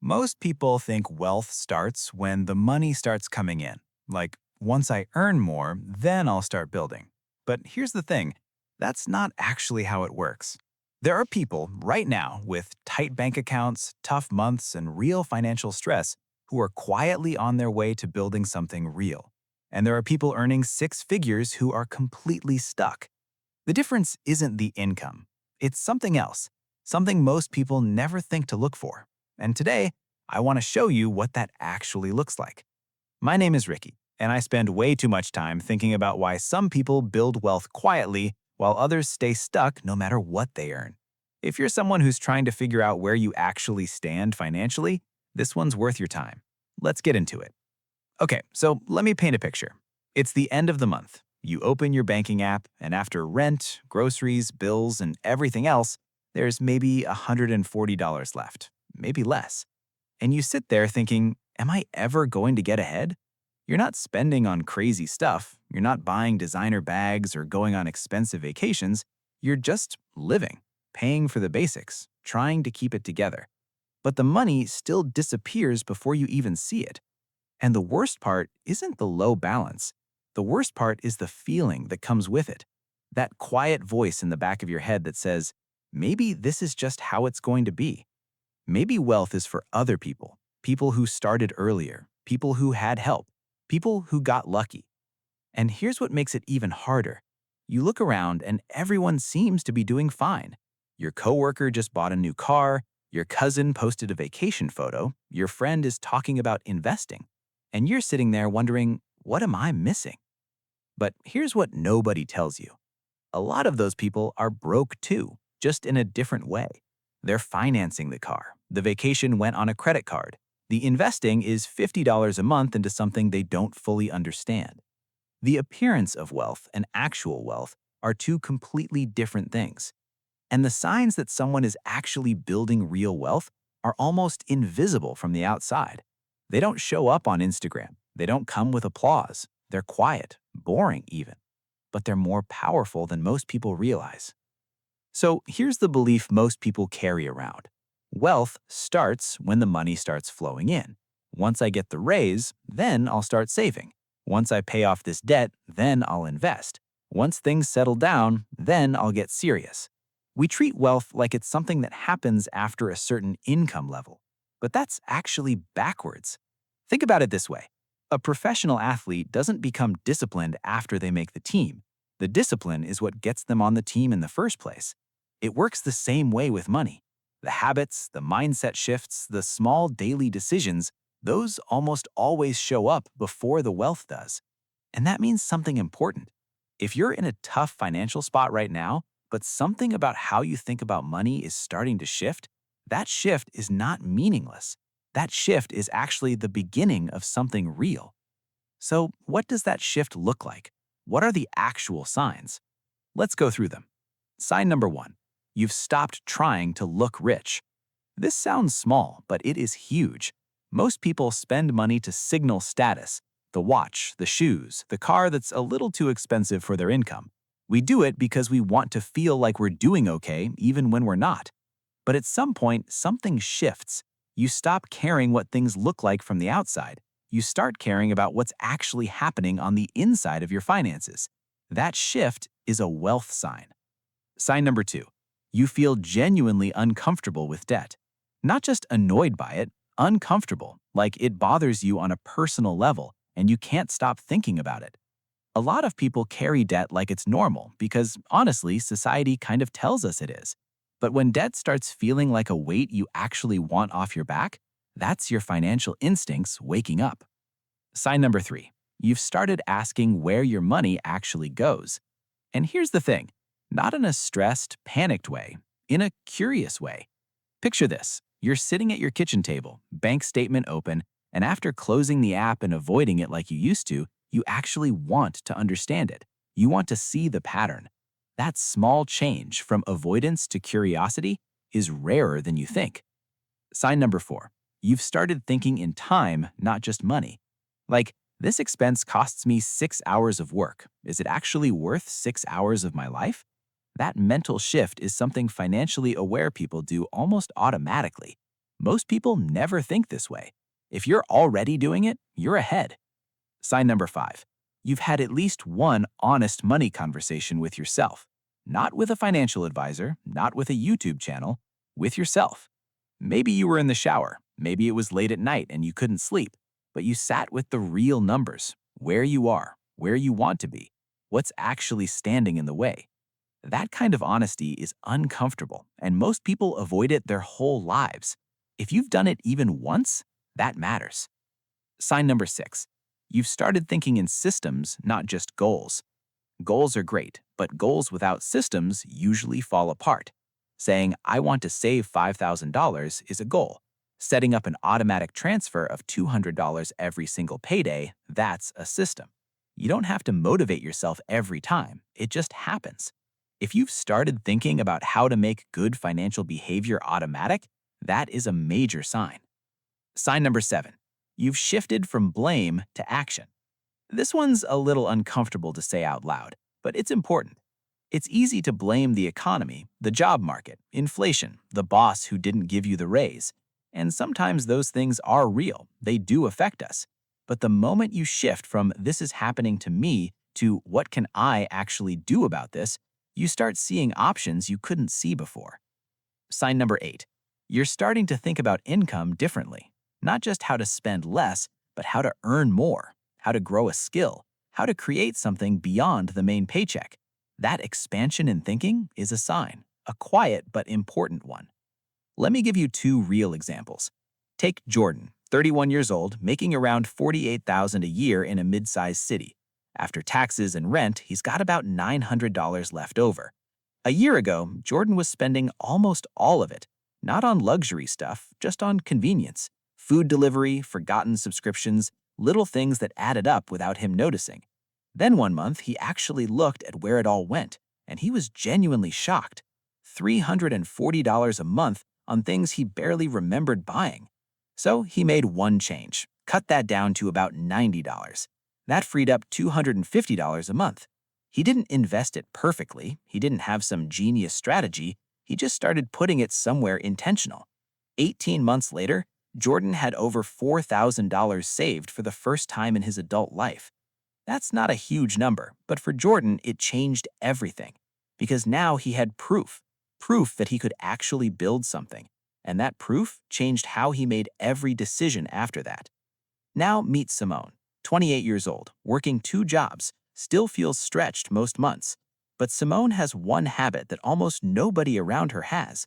Most people think wealth starts when the money starts coming in. Like, once I earn more, then I'll start building. But here's the thing, that's not actually how it works. There are people right now with tight bank accounts, tough months, and real financial stress who are quietly on their way to building something real. And there are people earning six figures who are completely stuck. The difference isn't the income. It's something else, something most people never think to look for. And today, I want to show you what that actually looks like. My name is Ricky, and I spend way too much time thinking about why some people build wealth quietly while others stay stuck no matter what they earn. If you're someone who's trying to figure out where you actually stand financially, this one's worth your time. Let's get into it. Okay, so let me paint a picture. It's the end of the month. You open your banking app, and after rent, groceries, bills, and everything else, there's maybe $140 left, maybe less. And you sit there thinking, am I ever going to get ahead? You're not spending on crazy stuff. You're not buying designer bags or going on expensive vacations. You're just living, paying for the basics, trying to keep it together. But the money still disappears before you even see it. And the worst part isn't the low balance. The worst part is the feeling that comes with it. That quiet voice in the back of your head that says, maybe this is just how it's going to be. Maybe wealth is for other people, people who started earlier, people who had help, people who got lucky. And here's what makes it even harder. You look around and everyone seems to be doing fine. Your coworker just bought a new car, your cousin posted a vacation photo, your friend is talking about investing, and you're sitting there wondering, what am I missing? But here's what nobody tells you. A lot of those people are broke too, just in a different way. They're financing the car. The vacation went on a credit card. The investing is $50 a month into something they don't fully understand. The appearance of wealth and actual wealth are two completely different things. And the signs that someone is actually building real wealth are almost invisible from the outside. They don't show up on Instagram. They don't come with applause. They're quiet, boring even. But they're more powerful than most people realize. So here's the belief most people carry around. Wealth starts when the money starts flowing in. Once I get the raise, then I'll start saving. Once I pay off this debt, then I'll invest. Once things settle down, then I'll get serious. We treat wealth like it's something that happens after a certain income level. But that's actually backwards. Think about it this way. A professional athlete doesn't become disciplined after they make the team. The discipline is what gets them on the team in the first place. It works the same way with money. The habits, the mindset shifts, the small daily decisions, those almost always show up before the wealth does. And that means something important. If you're in a tough financial spot right now, but something about how you think about money is starting to shift, that shift is not meaningless. That shift is actually the beginning of something real. So, what does that shift look like? What are the actual signs? Let's go through them. Sign number one, you've stopped trying to look rich. This sounds small, but it is huge. Most people spend money to signal status, the watch, the shoes, the car that's a little too expensive for their income. We do it because we want to feel like we're doing okay even when we're not. But at some point, something shifts. You stop caring what things look like from the outside. You start caring about what's actually happening on the inside of your finances. That shift is a wealth sign. Sign number two, you feel genuinely uncomfortable with debt. Not just annoyed by it, uncomfortable, like it bothers you on a personal level and you can't stop thinking about it. A lot of people carry debt like it's normal because, honestly, society kind of tells us it is. But when debt starts feeling like a weight you actually want off your back, that's your financial instincts waking up. Sign number three, you've started asking where your money actually goes. And here's the thing, not in a stressed, panicked way, in a curious way. Picture this, you're sitting at your kitchen table, bank statement open, and after closing the app and avoiding it like you used to, you actually want to understand it. You want to see the pattern. That small change from avoidance to curiosity is rarer than you think. Sign number four, you've started thinking in time, not just money. Like, this expense costs me 6 hours of work. Is it actually worth 6 hours of my life? That mental shift is something financially aware people do almost automatically. Most people never think this way. If you're already doing it, you're ahead. Sign number 5. You've had at least one honest money conversation with yourself. Not with a financial advisor, not with a YouTube channel, with yourself. Maybe you were in the shower, maybe it was late at night and you couldn't sleep, but you sat with the real numbers, where you are, where you want to be, what's actually standing in the way. That kind of honesty is uncomfortable, and most people avoid it their whole lives. If you've done it even once, that matters. Sign number 6. You've started thinking in systems, not just goals. Goals are great, but goals without systems usually fall apart. Saying, I want to save $5,000 is a goal. Setting up an automatic transfer of $200 every single payday, that's a system. You don't have to motivate yourself every time, it just happens. If you've started thinking about how to make good financial behavior automatic, that is a major sign. Sign number 7. You've shifted from blame to action. This one's a little uncomfortable to say out loud, but it's important. It's easy to blame the economy, the job market, inflation, the boss who didn't give you the raise. And sometimes those things are real, they do affect us. But the moment you shift from this is happening to me to what can I actually do about this, you start seeing options you couldn't see before. Sign number 8. You're starting to think about income differently. Not just how to spend less, but how to earn more, how to grow a skill, how to create something beyond the main paycheck. That expansion in thinking is a sign, a quiet but important one. Let me give you 2 real examples. Take Jordan, 31 years old, making around $48,000 a year in a mid-sized city. After taxes and rent, he's got about $900 left over. A year ago, Jordan was spending almost all of it, not on luxury stuff, just on convenience. Food delivery, forgotten subscriptions, little things that added up without him noticing. Then one month, he actually looked at where it all went, and he was genuinely shocked. $340 a month on things he barely remembered buying. So he made one change, cut that down to about $90. That freed up $250 a month. He didn't invest it perfectly, he didn't have some genius strategy, he just started putting it somewhere intentional. 18 months later, Jordan had over $4,000 saved for the first time in his adult life. That's not a huge number, but for Jordan, it changed everything. Because now he had proof that he could actually build something. And that proof changed how he made every decision after that. Now meet Simone, 28 years old, working 2 jobs, still feels stretched most months. But Simone has one habit that almost nobody around her has.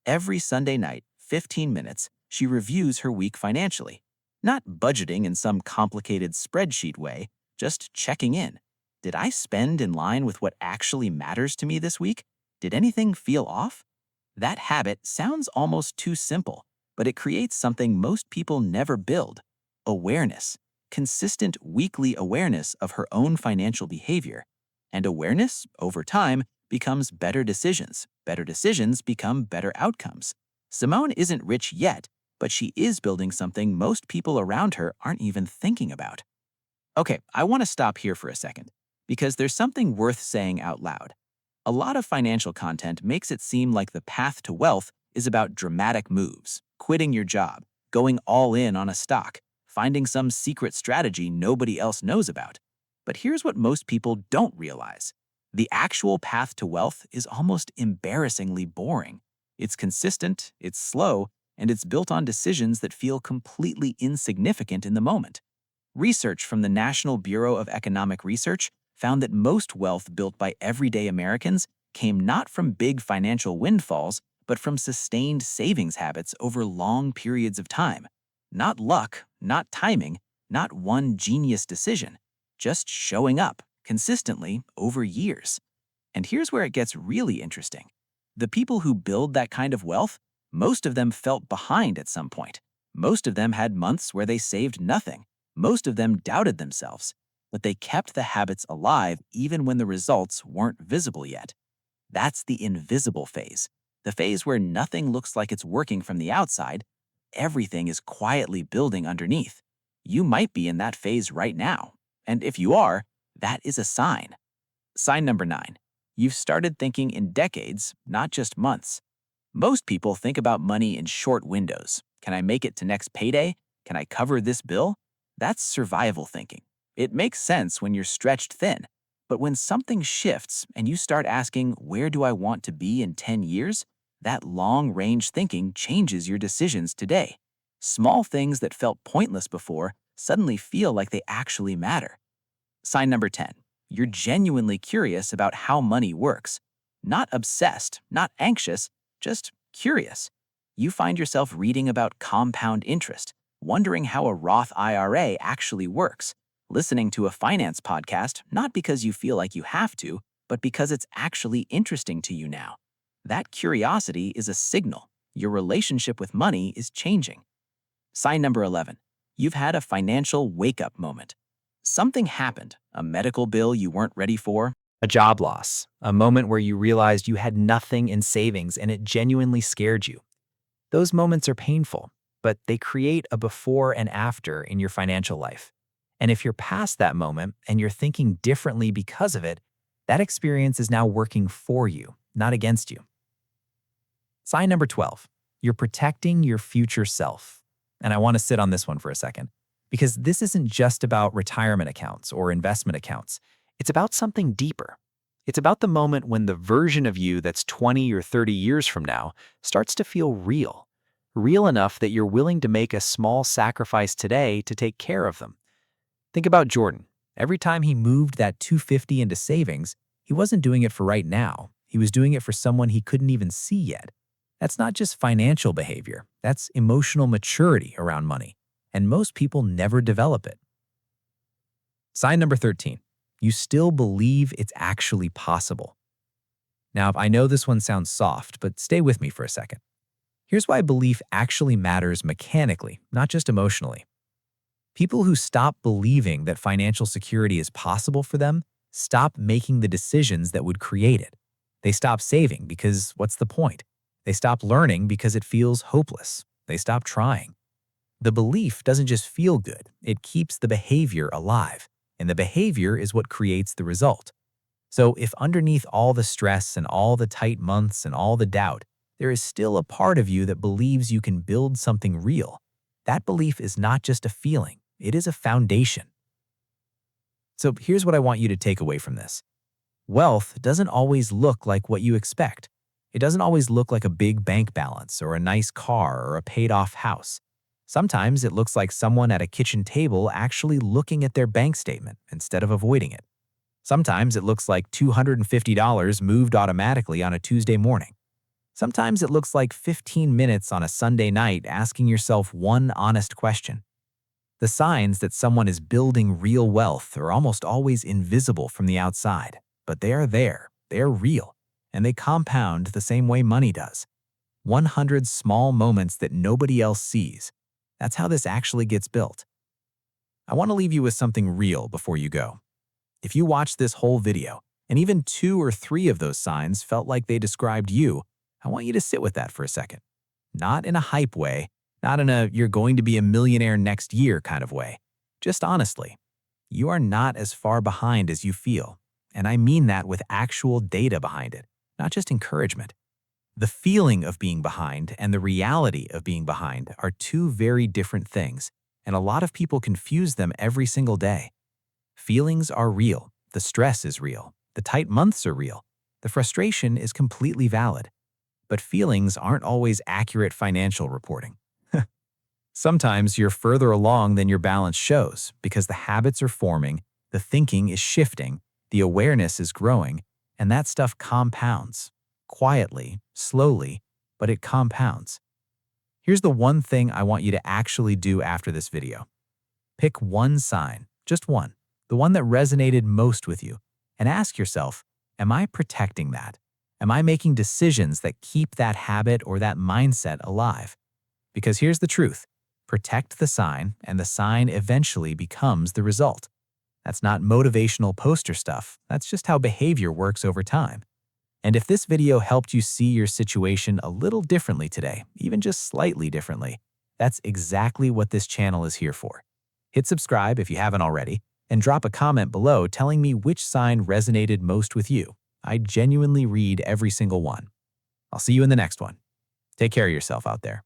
Every Sunday night, 15 minutes, she reviews her week financially. Not budgeting in some complicated spreadsheet way, just checking in. Did I spend in line with what actually matters to me this week? Did anything feel off? That habit sounds almost too simple, but it creates something most people never build: awareness. Consistent weekly awareness of her own financial behavior. And awareness, over time, becomes better decisions. Better decisions become better outcomes. Simone isn't rich yet, but she is building something most people around her aren't even thinking about. Okay, I want to stop here for a second, because there's something worth saying out loud. A lot of financial content makes it seem like the path to wealth is about dramatic moves, quitting your job, going all in on a stock, finding some secret strategy nobody else knows about. But here's what most people don't realize. The actual path to wealth is almost embarrassingly boring. It's consistent, it's slow, and it's built on decisions that feel completely insignificant in the moment. Research from the National Bureau of Economic Research found that most wealth built by everyday Americans came not from big financial windfalls, but from sustained savings habits over long periods of time. Not luck, not timing, not one genius decision, just showing up consistently over years. And here's where it gets really interesting. The people who build that kind of wealth, most of them felt behind at some point. Most of them had months where they saved nothing. Most of them doubted themselves, but they kept the habits alive even when the results weren't visible yet. That's the invisible phase, the phase where nothing looks like it's working from the outside. Everything is quietly building underneath. You might be in that phase right now, and if you are, that is a sign. Sign number 9. You've started thinking in decades, not just months. Most people think about money in short windows. Can I make it to next payday? Can I cover this bill? That's survival thinking. It makes sense when you're stretched thin. But when something shifts and you start asking, where do I want to be in 10 years? That long range thinking changes your decisions today. Small things that felt pointless before suddenly feel like they actually matter. Sign number 10. You're genuinely curious about how money works. Not obsessed, not anxious, just curious. You find yourself reading about compound interest, wondering how a Roth IRA actually works, listening to a finance podcast not because you feel like you have to, but because it's actually interesting to you now. That curiosity is a signal. Your relationship with money is changing. Sign number 11. You've had a financial wake-up moment. Something happened, a medical bill you weren't ready for, A job loss, a moment where you realized you had nothing in savings and it genuinely scared you. Those moments are painful, but they create a before and after in your financial life. And if you're past that moment and you're thinking differently because of it, that experience is now working for you, not against you. Sign number 12. You're protecting your future self. And I want to sit on this one for a second, because this isn't just about retirement accounts or investment accounts. It's about something deeper. It's about the moment when the version of you that's 20 or 30 years from now starts to feel real. Real enough that you're willing to make a small sacrifice today to take care of them. Think about Jordan. Every time he moved that 250 into savings, he wasn't doing it for right now. He was doing it for someone he couldn't even see yet. That's not just financial behavior. That's emotional maturity around money. And most people never develop it. Sign number 13. You still believe it's actually possible. Now, I know this one sounds soft, but stay with me for a second. Here's why belief actually matters mechanically, not just emotionally. People who stop believing that financial security is possible for them stop making the decisions that would create it. They stop saving because what's the point? They stop learning because it feels hopeless. They stop trying. The belief doesn't just feel good, it keeps the behavior alive, and the behavior is what creates the result. So if underneath all the stress and all the tight months and all the doubt, there is still a part of you that believes you can build something real, that belief is not just a feeling, it is a foundation. So here's what I want you to take away from this. Wealth doesn't always look like what you expect. It doesn't always look like a big bank balance or a nice car or a paid-off house. Sometimes it looks like someone at a kitchen table actually looking at their bank statement instead of avoiding it. Sometimes it looks like $250 moved automatically on a Tuesday morning. Sometimes it looks like 15 minutes on a Sunday night asking yourself one honest question. The signs that someone is building real wealth are almost always invisible from the outside, but they are there, they are real, and they compound the same way money does. 100 small moments that nobody else sees. That's how this actually gets built. I want to leave you with something real before you go. If you watched this whole video, and even 2 or 3 of those signs felt like they described you, I want you to sit with that for a second. Not in a hype way, not in a you're going to be a millionaire next year kind of way. Just honestly, you are not as far behind as you feel. And I mean that with actual data behind it, not just encouragement. The feeling of being behind and the reality of being behind are two very different things, and a lot of people confuse them every single day. Feelings are real, the stress is real, the tight months are real, the frustration is completely valid. But feelings aren't always accurate financial reporting. Sometimes you're further along than your balance shows because the habits are forming, the thinking is shifting, the awareness is growing, and that stuff compounds. Quietly, slowly, but it compounds. Here's the one thing I want you to actually do after this video. Pick one sign, just one, the one that resonated most with you, and ask yourself, am I protecting that? Am I making decisions that keep that habit or that mindset alive? Because here's the truth. Protect the sign, and the sign eventually becomes the result. That's not motivational poster stuff. That's just how behavior works over time. And if this video helped you see your situation a little differently today, even just slightly differently, that's exactly what this channel is here for. Hit subscribe if you haven't already, and drop a comment below telling me which sign resonated most with you. I genuinely read every single one. I'll see you in the next one. Take care of yourself out there.